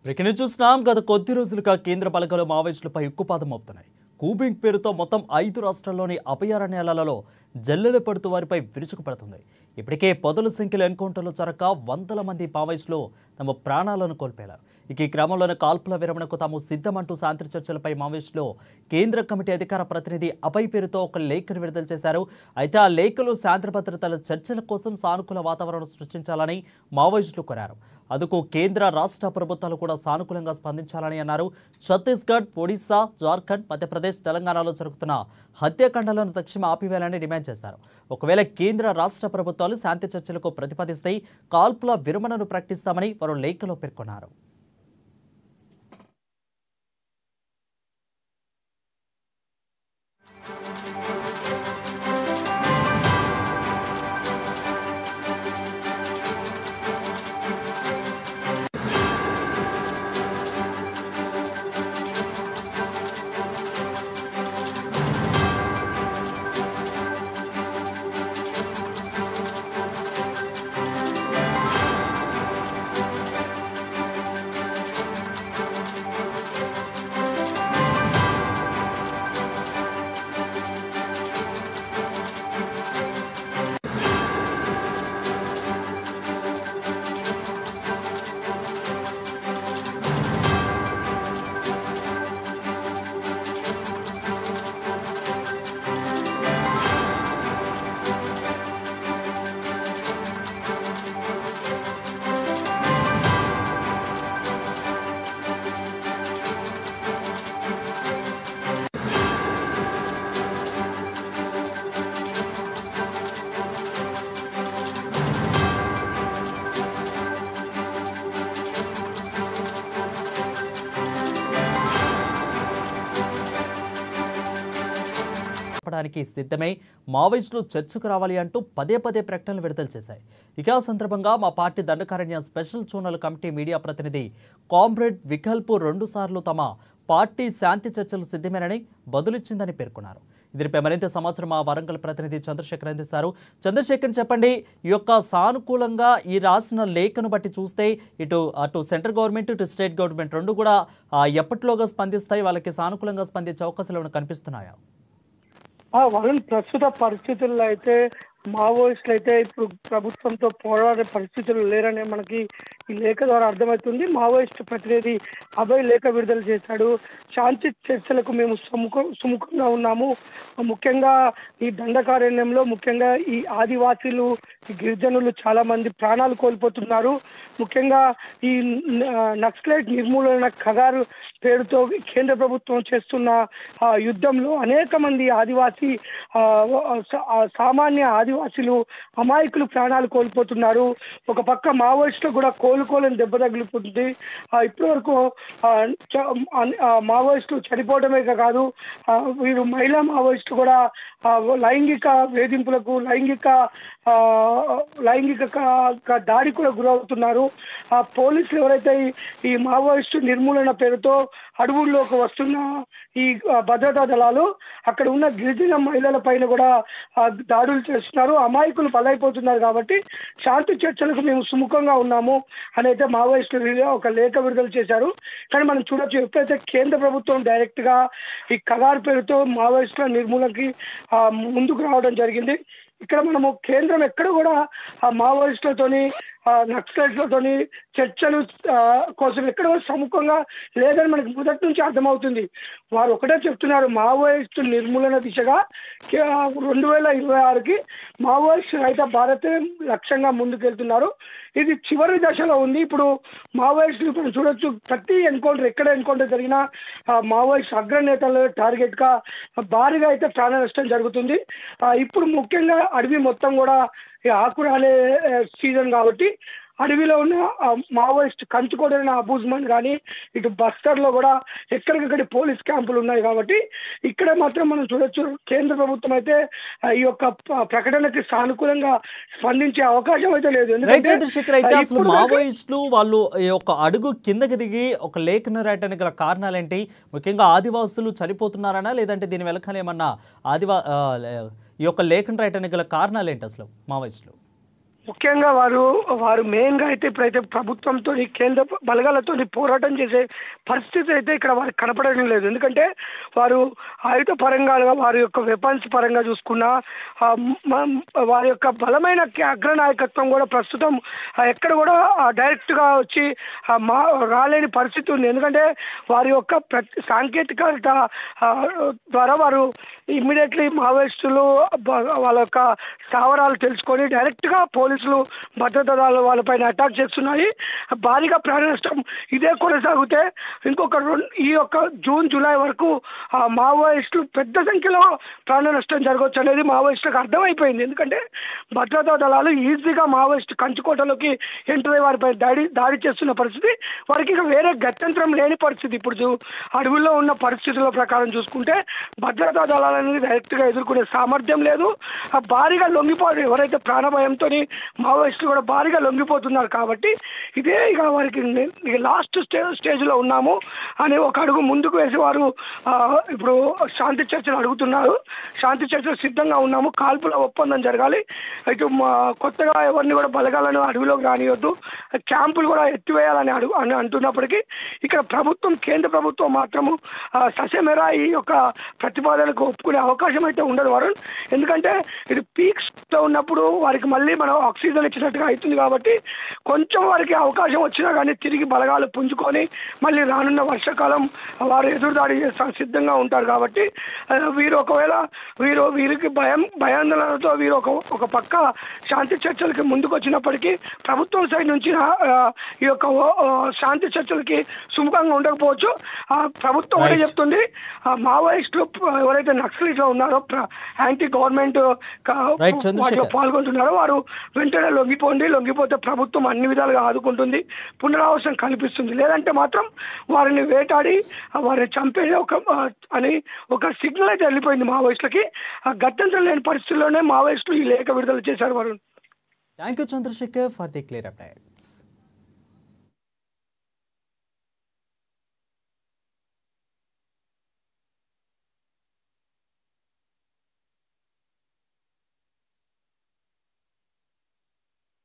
Breaking చూస్తున్నాం. గత కొద్ది రోజులుగా కేంద్ర బలగాలు మావోయిస్టులపై ఉక్కుపాదం మోపుతున్నాయి. కూబింగ్ పేరుతో మొత్తం 5 రాష్ట్రాల్లోని అభయారణ్యాలలో జల్లెలు పడుతూ వారిపై విరుచుకుపడుతుంది. ఇప్పటికే పదుల సంఖ్యలో ఎన్కౌంటర్లు జరగక వందల మంది మావోయిస్టులు తమ ప్రాణాలను కోల్పోయారు. ఈ క్రమంలోనే కాల్పుల విరమణకు తాము సిద్ధమంటూ శాంతి చర్చలపై మావోయిస్టులు కేంద్ర కమిటీ అధికార ప్రతినిధి అభయ్ పేరుతో ఒక లేఖను విడుదల చేశారు. అయితే ఆ లేఖలో శాంతి భద్రతల చర్చల కోసం సానుకూల వాతావరణం సృష్టించాలని మావోయిస్టులు కోరారు. అందుకు కేంద్ర రాష్ట్ర ప్రభుత్వాలు కూడా సానుకూలంగా స్పందించాలని అన్నారు. ఛత్తీస్గఢ్, ఒడిశా, జార్ఖండ్, మధ్యప్రదేశ్, తెలంగాణలో జరుగుతున్న హత్యాకాండాలను తక్షణం ఆపివేయాలని డిమాండ్ చేశారు. ఒకవేళ కేంద్ర రాష్ట్ర ప్రభుత్వాలు శాంతి చర్చలకు ప్రతిపాదిస్తే కాల్పుల విరమణను ప్రకటిస్తామని వారు లేఖలో పేర్కొన్నారు. సిద్ధమై మావోయిస్టులు చర్చకు రావాలి అంటూ పదే ప్రకటనలు విడుదల చేశాయి. ఇక ఆ సందర్భంగా మా party Dandakaranya special zonal committee media ప్రతినిధి కామ్రేడ్ వికల్ప్ 2 సార్లు తమ పార్టీ శాంతి చర్చలు సిద్ధమేనని బదులిచ్చిందని పేర్కొన్నారు. దీనిపై మరింత సమాచారం మా వరంగల్ ప్రతినిధి చంద్రశేఖర్ అందిస్తారు. చంద్రశేఖర్, చెప్పండి, ఈ యొక్క సానుకూలంగా ఈ రాసిన లేఖను బట్టి చూస్తే అటు సెంట్రల్ గవర్నమెంట్, ఇటు స్టేట్ గవర్నమెంట్ రెండు కూడా ఎప్పటిలోగా స్పందిస్తాయి? వాళ్ళకి సానుకూలంగా స్పందించే అవకాశాలు ఏమైనా కనిపిస్తున్నాయా? వరుణ్, ప్రస్తుత పరిస్థితుల్లో అయితే మావోయిస్టులు అయితే ఇప్పుడు ప్రభుత్వంతో పోరాడే పరిస్థితులు లేరనే మనకి ఈ లేఖ ద్వారా అర్థమవుతుంది. మావోయిస్టు ప్రతినిధి అభయ్ లేఖ విడుదల చేశాడు. శాంతి చర్చలకు మేము సుముఖంగా ఉన్నాము. ముఖ్యంగా ఈ దండకారణ్యంలో ముఖ్యంగా ఈ ఆదివాసీలు, ఈ గిరిజనులు చాలా మంది ప్రాణాలు కోల్పోతున్నారు. ముఖ్యంగా ఈ నక్సలైట్ నిర్మూలన ఖగారు పేరుతో కేంద్ర ప్రభుత్వం చేస్తున్న యుద్ధంలో అనేక మంది ఆదివాసీ సామాన్య ఆదివాసీలు అమాయకులు ప్రాణాలు కోల్పోతున్నారు. ఒక పక్క మావోయిస్టులు కూడా కోలుకోలేని దెబ్బ తగులుతుంది. ఇప్పటి వరకు మావోయిస్టులు చనిపోవడమే కాదు, వీరు మహిళా మావోయిస్టులు కూడా లైంగిక వేధింపులకు, లైంగిక దాడి కూడా గురవుతున్నారు. పోలీసులు ఎవరైతే ఈ మావోయిస్టు నిర్మూలన పేరుతో అడవుల్లోకి వస్తున్న ఈ భద్రతా దళాలు అక్కడ ఉన్న గిరిజన మహిళల పైన కూడా దాడులు చేస్తున్నారు, అమాయకులు బలైపోతున్నారు. కాబట్టి శాంతి చర్చలకు మేము సుముఖంగా ఉన్నాము అని అయితే మావోయిస్టులు ఒక లేఖ విడుదల చేశారు. కానీ మనం చూడొచ్చు, ఎప్పుడైతే కేంద్ర ప్రభుత్వం డైరెక్ట్ గా ఈ కగార్ పేరుతో మావోయిస్టుల నిర్మూలనకి ముందుకు రావడం జరిగింది. ఇక్కడ మనము కేంద్రం ఎక్కడ కూడా ఆ మావోయిస్టులతోని, నక్సలైట్లతోని చర్చలు కోసం ఎక్కడ సముఖంగా లేదని మనకి మొదటి నుంచి అర్థమవుతుంది. వారు ఒకటే చెప్తున్నారు, మావోయిస్టు నిర్మూలన దిశగా 2026కి మావోయిస్టు రహిత భారత్ లక్ష్యంగా ముందుకెళ్తున్నారు. ఇది చివరి దశలో ఉంది. ఇప్పుడు మావోయిస్టులు ఇప్పుడు చూడొచ్చు, ప్రతి ఎన్కౌంటర్ ఎక్కడ ఎన్కౌంటర్ జరిగినా మావోయిస్ట్ అగ్రనేతలు టార్గెట్ గా భారీగా అయితే ప్రాణ నష్టం జరుగుతుంది. ఇప్పుడు ముఖ్యంగా అడవి మొత్తం కూడా ఆకురాలే సీజన్ కాబట్టి అడవిలో ఉన్న మావోయిస్ట్ కంచుకోడైన అబూజ్మన్ కానీ, ఇటు బస్తర్లో కూడా ఎక్కడికక్కడి పోలీస్ క్యాంపులు ఉన్నాయి. కాబట్టి ఇక్కడ మాత్రం మనం చూడొచ్చు, కేంద్ర ప్రభుత్వం అయితే ఈ యొక్క ప్రకటనకి సానుకూలంగా స్పందించే అవకాశం అయితే లేదు. ఎందుకంటే అసలు మావోయిస్టులు వాళ్ళు ఈ యొక్క అడుగు కిందకి దిగి ఒక లేఖను రాయడానికి గల కారణాలు ఏంటి? ముఖ్యంగా ఆదివాసులు చనిపోతున్నారనా, లేదంటే దీని వెనకాల ఏమన్నా ఈ యొక్క లేఖను రాయడానికి గల కారణాలు ఏంటి అసలు మావోయిస్టులు? ముఖ్యంగా వారు మెయిన్గా అయితే ఇప్పుడైతే ప్రభుత్వంతో కేంద్ర బలగాలతో పోరాటం చేసే పరిస్థితి అయితే ఇక్కడ వారికి కనపడడం లేదు. ఎందుకంటే వారు ఆయుధ పరంగా వారి యొక్క వెపన్స్ పరంగా చూసుకున్నా వారి యొక్క బలమైన అగ్రనాయకత్వం కూడా ప్రస్తుతం ఎక్కడ కూడా డైరెక్ట్గా వచ్చి రాలేని పరిస్థితి ఉంది. ఎందుకంటే వారి యొక్క సాంకేతికత ద్వారా వారు ఇమ్మీడియట్లీ మావోయిస్టులు వాళ్ళ యొక్క స్థావరాలు తెలుసుకొని డైరెక్ట్గా పోలీసులు భద్రతా దళాలు వాళ్ళపైన అటాక్ చేస్తున్నాయి. భారీగా ప్రాణ నష్టం ఇదే కొనసాగితే ఈ యొక్క జూన్ జూలై వరకు మావోయిస్టులు పెద్ద సంఖ్యలో ప్రాణ నష్టం జరగవచ్చు అనేది మావోయిస్టులకు అర్థమైపోయింది. ఎందుకంటే భద్రతా దళాలు ఈజీగా మావోయిస్టు కంచుకోటలోకి ఎంటర్ అయ్యి వారిపై దాడి చేస్తున్న పరిస్థితి, వారికి ఇక వేరే గత్యంతరం లేని పరిస్థితి. ఇప్పుడు అడవుల్లో ఉన్న పరిస్థితుల ప్రకారం చూసుకుంటే భద్రతా దళాలని డైరెక్ట్గా ఎదుర్కొనే సామర్థ్యం లేదు. భారీగా లొంగిపోయి ఎవరైతే ప్రాణభయంతో మావోయిస్టులు కూడా భారీగా లొంగిపోతున్నారు. కాబట్టి ఇదే ఇక వారికి లాస్ట్ స్టేజ్లో ఉన్నాము అని ఒక అడుగు ముందుకు వేసి వారు ఇప్పుడు శాంతి చర్చలు అడుగుతున్నారు. శాంతి చర్చలు సిద్ధంగా ఉన్నాము, కాల్పుల ఒప్పందం జరగాలి, ఇటు కొత్తగా ఎవరిని కూడా బలగాలను అడవిలోకి రానియొద్దు, క్యాంపులు కూడా ఎత్తివేయాలని అని అంటున్నప్పటికీ ఇక్కడ కేంద్ర ప్రభుత్వం మాత్రము ససేమెరా ఈ యొక్క ప్రతిపాదనకు ఒప్పుకునే అవకాశం అయితే ఉండదు వరుణ్. ఎందుకంటే ఇది పీక్స్లో ఉన్నప్పుడు వారికి మళ్ళీ మనం ఆక్సిజన్ ఇచ్చినట్టుగా అవుతుంది. కాబట్టి కొంచెం వారికి అవకాశం వచ్చినా కానీ తిరిగి బలగాలు పుంజుకొని మళ్ళీ రానున్న వర్షాకాలం వారు ఎదురుదాడి సిద్ధంగా ఉంటారు. కాబట్టి వీరు ఒకవేళ వీరికి భయాందోళనతో వీరు ఒక పక్క శాంతి చర్చలకి ముందుకు వచ్చినప్పటికీ ప్రభుత్వం సైడ్ నుంచి ఈ యొక్క శాంతి చర్చలకి సుముఖంగా ఉండకపోవచ్చు. ప్రభుత్వం ఒకటే చెప్తుంది, మావోయిస్టులు ఎవరైతే నక్సలిస్టులు ఉన్నారో యాంటీ గవర్నమెంట్ వాటిలో పాల్గొంటున్నారో వారు వెంటనే లొంగిపోతే ప్రభుత్వం అన్ని విధాలుగా ఆదుకుంటుంది, పునరావాసం కల్పిస్తుంది. లేదంటే మాత్రం వారిని వేటాడి వారిని చంపే ఒక సిగ్నల్ అయితే వెళ్ళిపోయింది మావోయిస్టులకి. గత్యంతరం లేని పరిస్థితుల్లోనే మావోయిస్టులు ఈ లేఖ విడుదల చేశారు Varun. Thank you Chandrashekar for the clear updates.